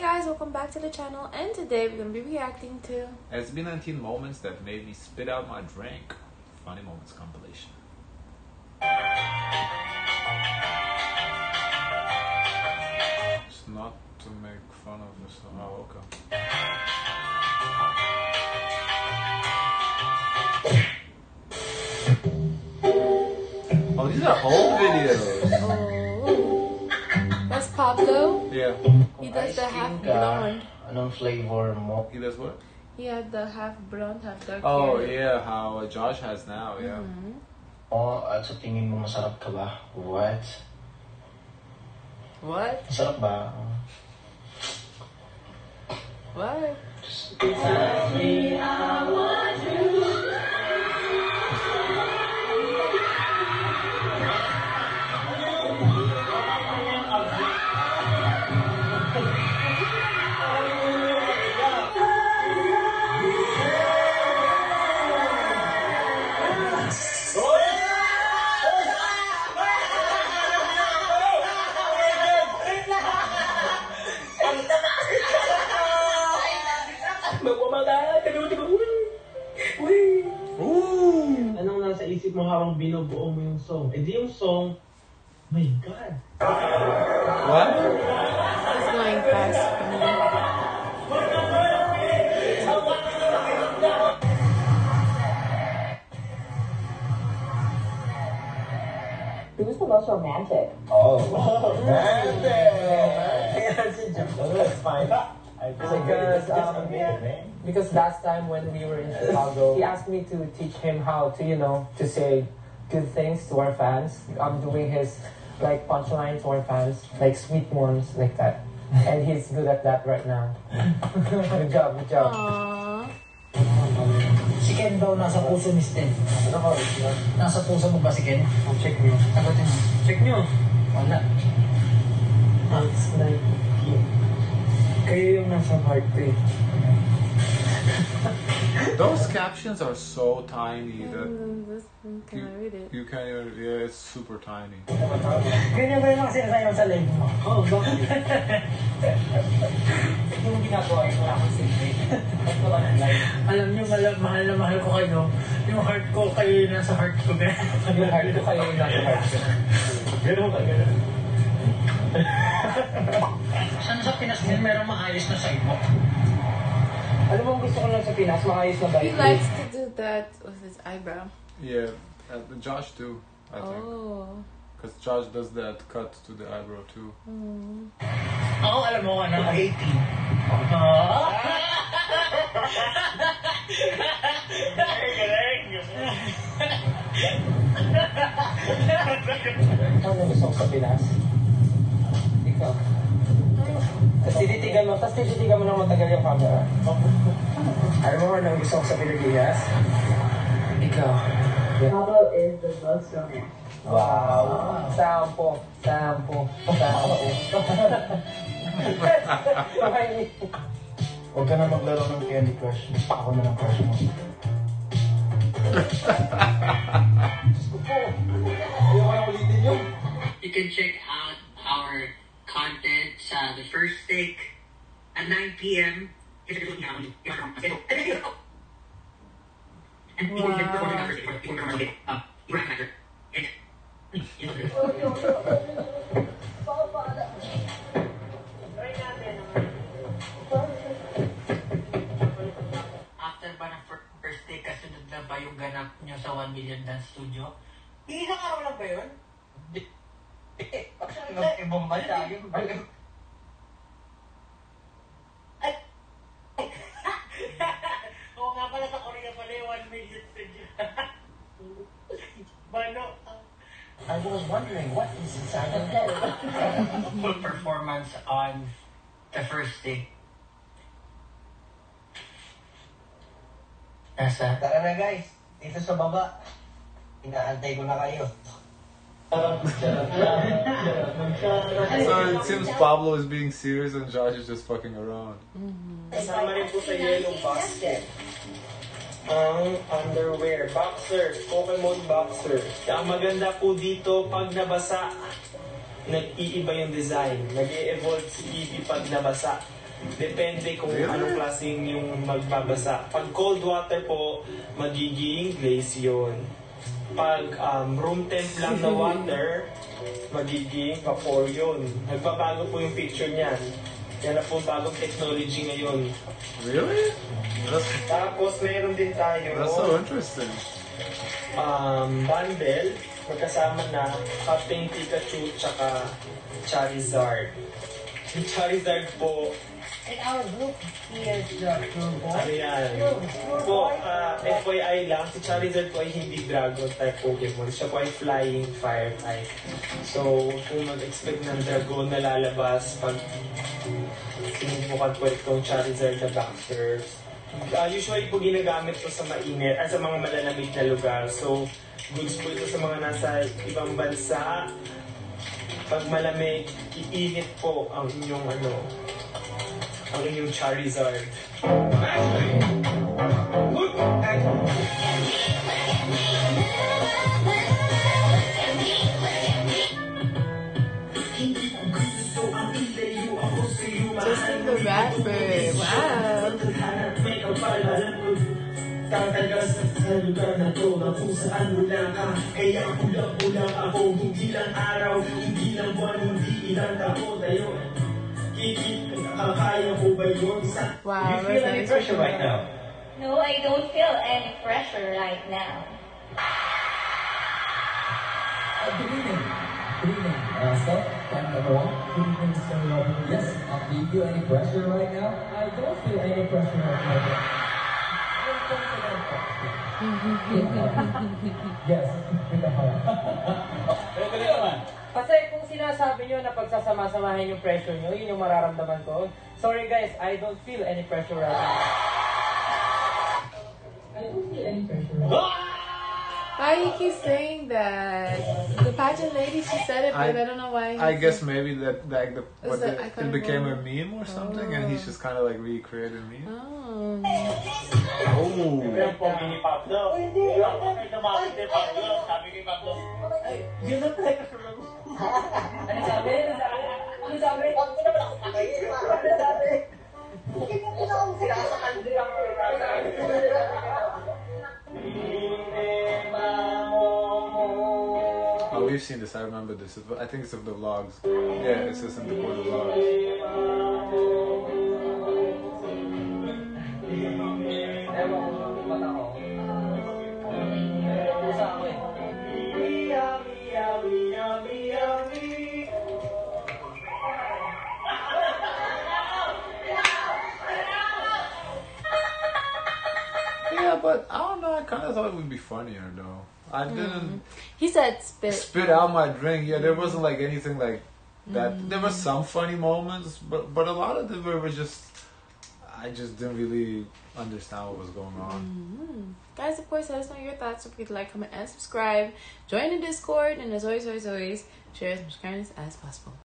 guys, welcome back to the channel, and today we're going to be reacting to SB19 moments that made me spit out my drink. Funny moments compilation. It's not to make fun of this. Oh, okay. Oh, these are old videos. oh, that's Pablo. Yeah. He does the half blonde. Anong flavor mo? He does what? He had the half blonde, half dark Oh, hair. yeah, how Josh has now, yeah. Oh, at sa tingin mo masarap ka ba? What? What? Masarap ba? What? Anong nasa isip mo habang binubuo mo yung song? Eh di yung song, my God. What? It's going fast for me. Who's the most romantic? Oh. That's fine. Because last time when we were in Chicago, he asked me to teach him how to, to say good things to our fans. I'm doing his like punchline to our fans, like sweet ones like that. And he's good at that right now. Good job, good job. Aww. Si Ken daw nasa puso ni Sten. Nasa puso mo ba si Ken? Check nyo. Sagutin mo. Check nyo. Wala. It's like, kayo yung nasa heart ko eh. Those captions are so tiny that Can I read it? you can't even, yeah, it's super tiny. Ganyan ba yung mga sinasayaw sa live mo? Oh, bakit? Yung ginagawa yung wala kang secret. Alam niyo, mahal na mahal ko kayo. Yung heart ko, kayo yung nasa heart ko. Yung heart ko kayo yung nasa heart ko. Ganun ba, ganun? Saan sa Pinas din merong maayos na side mo? Ano bang gusto ko lang sa Pinas? Maayos na He bike. likes to do that with his eyebrow. Yeah, Josh too, I think. Oh. Because Josh does that cut to the eyebrow too. Ako, alam mo, 18. Ano gusto ko sa Pinas? Ikaw. Tapos tititigan mo ng matagal yung camera. Alam mo ano gusto ko sa Pilipinas? Ikaw. Pablo is the most romantic. Wow. Sampo. Huwag ka na maglaro ng Candy Crush. Ako na ng crush mo. You can check out our content sa The First Take at 9 p.m. After ba ng First Take, kasunod na ba yung ganap nyo sa 1 Million Dance Studio? Iisang araw lang ba yun? Ibang bansa yun. Oo nga pala, sa Korea pala yung 1 Million Studio. Bano? I was wondering what is inside of that. Full performance on the first day. Nasa? Tara na guys, dito sa baba. Inaantay ko na kayo. So it seems Pablo is being serious and Josh is just fucking around. Kasama rin po sa yellow basket. Ang underwear, boxer, Pokemon boxer. Ang maganda po dito, pag nabasa, nag-iiba yung design. Nag-e-evolve si Eevee pag nabasa. Depende kung Really? anong klaseng yung magbabasa. Pag cold water po, magiging glaze yun. Pag room temp lang na water, magiging vapor yun. Nagbabago po yung picture niyan. Yan na po bagong technology ngayon. Really? Tapos meron din tayo That's so interesting. bundle. Magkasama na Captain Pikachu tsaka Charizard. Yung Charizard po, In our group, he is the ano yan? Po, FYI lang, si Charizard po ay hindi dragon type Pokemon. Siya po ay flying fire type. So, kung mag-expect ng dragon na lalabas pag sinubukan po itong Charizard na Baxters. Usually po ginagamit po sa mainit, sa mga malalamig na lugar. So, goods po ito sa mga nasa ibang bansa. Pag malamig, iinit po ang inyong ang inyong Charizard. Justin the rapper. Wow. Tatagas sa lugar na to na kung saan wala ka. Kaya ulang-ulang ako, hindi lang araw, hindi lang buwan, hindi ilang taon tayo. Kaya ko ba yun? Wow. You feel any pressure right now? No, I don't feel any pressure right now. Good evening. Good evening. Steph, time number one. Good evening, Mr. Robin. Yes. Do you feel any pressure right now? I don't feel any pressure right now. Yes, with the heart. Kasi kung sinasabi nyo na pagsasama-samahin yung pressure nyo, yun yung mararamdaman ko. Sorry guys, I don't feel any pressure right now. I don't feel any pressure right now. Why you keep saying that? The pageant lady, she said it, but I don't know why. I guess maybe that Is it it became a meme or something, and he's just kind of like recreated a meme. Oh. Oh. Yung pogi ni Pablo. Ay, dumapit ni Pablo. Sabi ni Pablo, ay, yun ang talaga sa mga. Ano sabi? Ano sabi? Oh, we've seen this. I remember this. I think it's of the vlogs. Yeah, it's just in the quarter vlogs. Ewan ko, mata ko. Pusa ako eh. Yeah, but I don't know. I kind of thought it would be funnier though. I didn't He said spit. spit out my drink. Yeah, there wasn't like anything like that. There were some funny moments, but a lot of them were just. I just didn't really understand what was going on. Guys, of course, let us know your thoughts. So please like, comment, and subscribe. Join the Discord. And as always, share as much kindness as possible.